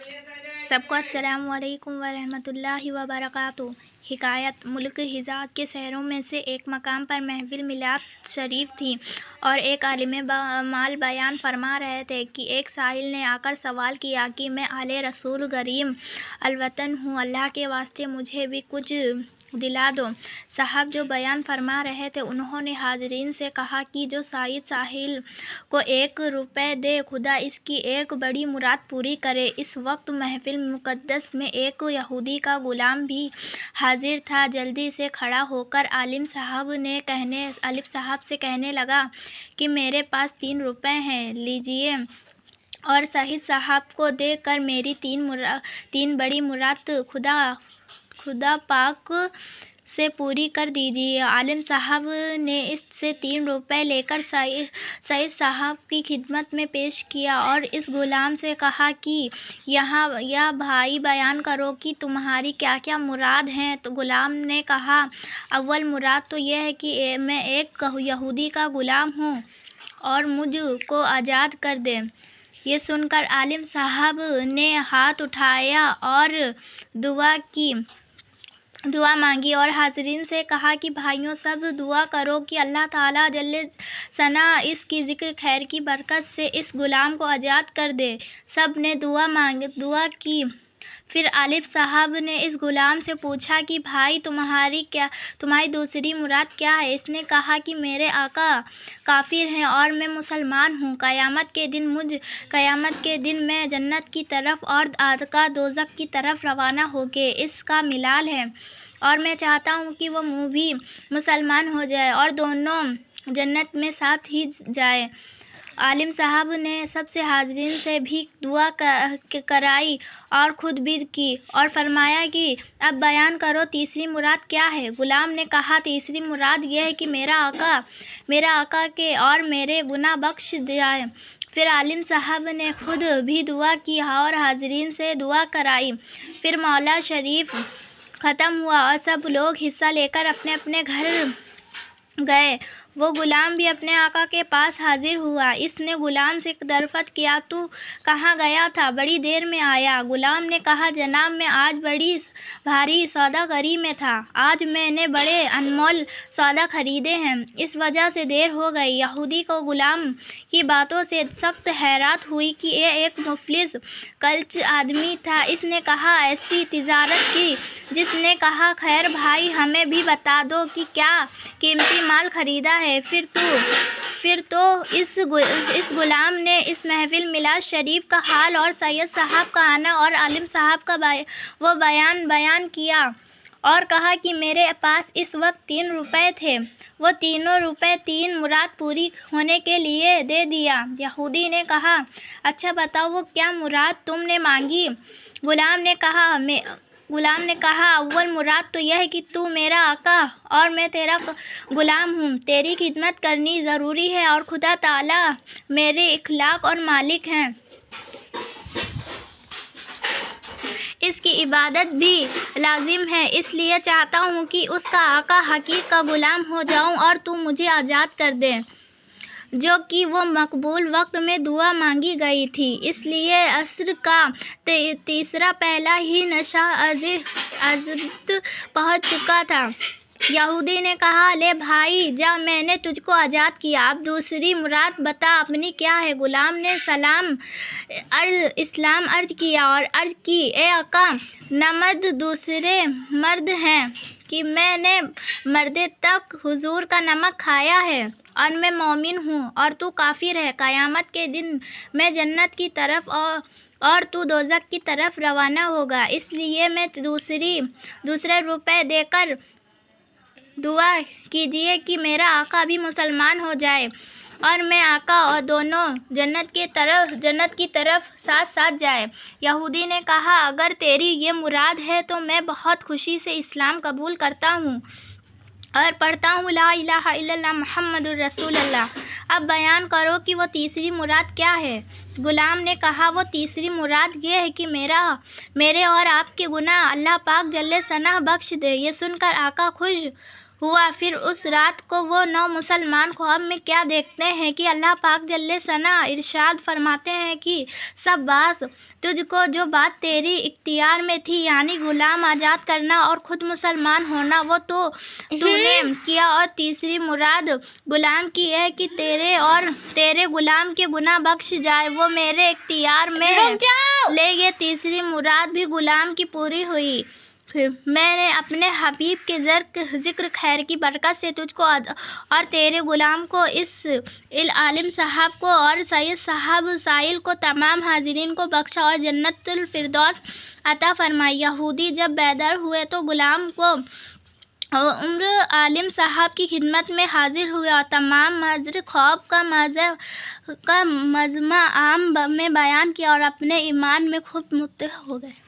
سب کو السلام علیکم ورحمۃ اللہ وبرکاتہ۔ حکایت: ملک حجاز کے شہروں میں سے ایک مقام پر محفل میلاد شریف تھی اور ایک عالم مال بیان فرما رہے تھے کہ ایک سائل نے آ کر سوال کیا کہ میں آل رسول غریب الوطن ہوں، اللہ کے واسطے مجھے بھی کچھ دلا دو۔ صاحب جو بیان فرما رہے تھے انہوں نے حاضرین سے کہا کہ جو سائل کو 1 روپے دے، خدا اس کی ایک بڑی مراد پوری کرے۔ اس وقت محفل مقدس میں ایک یہودی کا غلام بھی حاضر تھا۔ جلدی سے کھڑا ہو کر عالم صاحب سے کہنے لگا کہ میرے پاس 3 روپے ہیں، لیجئے اور سید صاحب کو دے کر میری 3 بڑی مراد خدا پاک سے پوری کر دیجیے۔ عالم صاحب نے اس سے 3 روپے لے کر سید صاحب کی خدمت میں پیش کیا اور اس غلام سے کہا کہ یا بھائی بیان کرو کہ تمہاری کیا کیا مراد ہیں۔ تو غلام نے کہا، اول مراد تو یہ ہے کہ میں ایک یہودی کا غلام ہوں اور مجھ کو آزاد کر دے۔ یہ سن کر عالم صاحب نے ہاتھ اٹھایا اور دعا مانگی اور حاضرین سے کہا کہ بھائیو سب دعا کرو کہ اللہ تعالیٰ جل ثناء اس کی ذکر خیر کی برکت سے اس غلام کو آزاد کر دے۔ سب نے دعا کی۔ پھر عالم صاحب نے اس غلام سے پوچھا کہ بھائی تمہاری دوسری مراد کیا ہے؟ اس نے کہا کہ میرے آقا کافر ہیں اور میں مسلمان ہوں۔ قیامت کے دن میں جنت کی طرف اور آقا دوزخ کی طرف روانہ ہوں گے، اس کا ملال ہے اور میں چاہتا ہوں کہ وہ بھی مسلمان ہو جائے اور دونوں جنت میں ساتھ ہی جائیں۔ عالم صاحب نے سب سے حاضرین سے بھی دعا کرائی اور خود بھی کی اور فرمایا کہ اب بیان کرو تیسری مراد کیا ہے؟ غلام نے کہا، تیسری مراد یہ ہے کہ میرا آقا کے اور میرے گناہ بخش جائے۔ پھر عالم صاحب نے خود بھی دعا کی اور حاضرین سے دعا کرائی۔ پھر میلاد شریف ختم ہوا اور سب لوگ حصہ لے کر اپنے اپنے گھر گئے۔ وہ غلام بھی اپنے آقا کے پاس حاضر ہوا۔ اس نے غلام سے دریافت کیا، تو کہاں گیا تھا؟ بڑی دیر میں آیا۔ غلام نے کہا، جناب میں آج بڑی بھاری سوداگری میں تھا، آج میں نے بڑے انمول سودا خریدے ہیں، اس وجہ سے دیر ہو گئی۔ یہودی کو غلام کی باتوں سے سخت حیرت ہوئی کہ یہ ایک مفلس کلچ آدمی تھا۔ اس نے کہا، ایسی تجارت کی؟ جس نے کہا، خیر بھائی ہمیں بھی بتا دو کہ کیا قیمتی مال خریدا ہے۔ پھر تو اس غلام نے اس محفل میلاد شریف کا حال اور سید صاحب کا آنا اور عالم صاحب کا وہ بیان کیا اور کہا کہ میرے پاس اس وقت 3 روپے تھے۔ وہ تینوں روپے 3 مراد پوری ہونے کے لیے دے دیا۔ یہودی نے کہا، اچھا بتاؤ وہ کیا مراد تم نے مانگی؟ غلام نے کہا، اول مراد تو یہ ہے کہ تو میرا آقا اور میں تیرا غلام ہوں، تیری خدمت کرنی ضروری ہے اور خدا تعالیٰ میرے اخلاق اور مالک ہیں، اس کی عبادت بھی لازم ہے، اس لیے چاہتا ہوں کہ اس کا آقا حقیقی کا غلام ہو جاؤں اور تو مجھے آزاد کر دے۔ جو کہ وہ مقبول وقت میں دعا مانگی گئی تھی، اس لیے عصر کا تیسرا پہلا ہی نشہ ازد پہنچ چکا تھا۔ یہودی نے کہا، لے بھائی جا، میں نے تجھ کو آزاد کیا، اب دوسری مراد بتا اپنی کیا ہے؟ غلام نے اسلام عرض کیا اور عرض کی، اے آقا، نہ مرد دوسرے مرد ہیں کہ میں نے مردے تک حضور کا نمک کھایا ہے اور میں مومن ہوں اور تو کافر ہے۔ قیامت کے دن میں جنت کی طرف اور تو دوزخ کی طرف روانہ ہوگا، اس لیے میں دوسرے روپے دے کر دعا کیجیے کہ میرا آقا بھی مسلمان ہو جائے اور میں آقا اور دونوں جنت کی طرف ساتھ جائیں۔ یہودی نے کہا، اگر تیری یہ مراد ہے تو میں بہت خوشی سے اسلام قبول کرتا ہوں اور پڑھتا ہوں لا الہ الا اللہ محمد الرسول اللہ۔ اب بیان کرو کہ وہ تیسری مراد کیا ہے؟ غلام نے کہا، وہ تیسری مراد یہ ہے کہ میرے اور آپ کے گناہ اللہ پاک جل ثناء بخش دے۔ یہ سن کر آقا خوش ہوا۔ پھر اس رات کو وہ نو مسلمان خواب میں کیا دیکھتے ہیں کہ اللہ پاک جل ثنا ارشاد فرماتے ہیں کہ شاباش، تجھ کو جو بات تیری اختیار میں تھی، یعنی غلام آزاد کرنا اور خود مسلمان ہونا، وہ تو نے کیا، اور تیسری مراد غلام کی ہے کہ تیرے اور تیرے غلام کے گناہ بخش جائے، وہ میرے اختیار میں ہے، لے یہ تیسری مراد بھی غلام کی پوری ہوئی۔ میں نے اپنے حبیب کے ذکر خیر کی برکت سے تجھ کو اور تیرے غلام کو، اس عالم صاحب کو اور سید صاحب سائل کو، تمام حاضرین کو بخشا اور جنت الفردوس عطا فرمائی۔ یہودی جب بیدار ہوئے تو غلام کو عمر عالم صاحب کی خدمت میں حاضر ہوئے اور تمام مظہر خواب کا مجمع عام میں بیان کیا اور اپنے ایمان میں خود متحد ہو گئے۔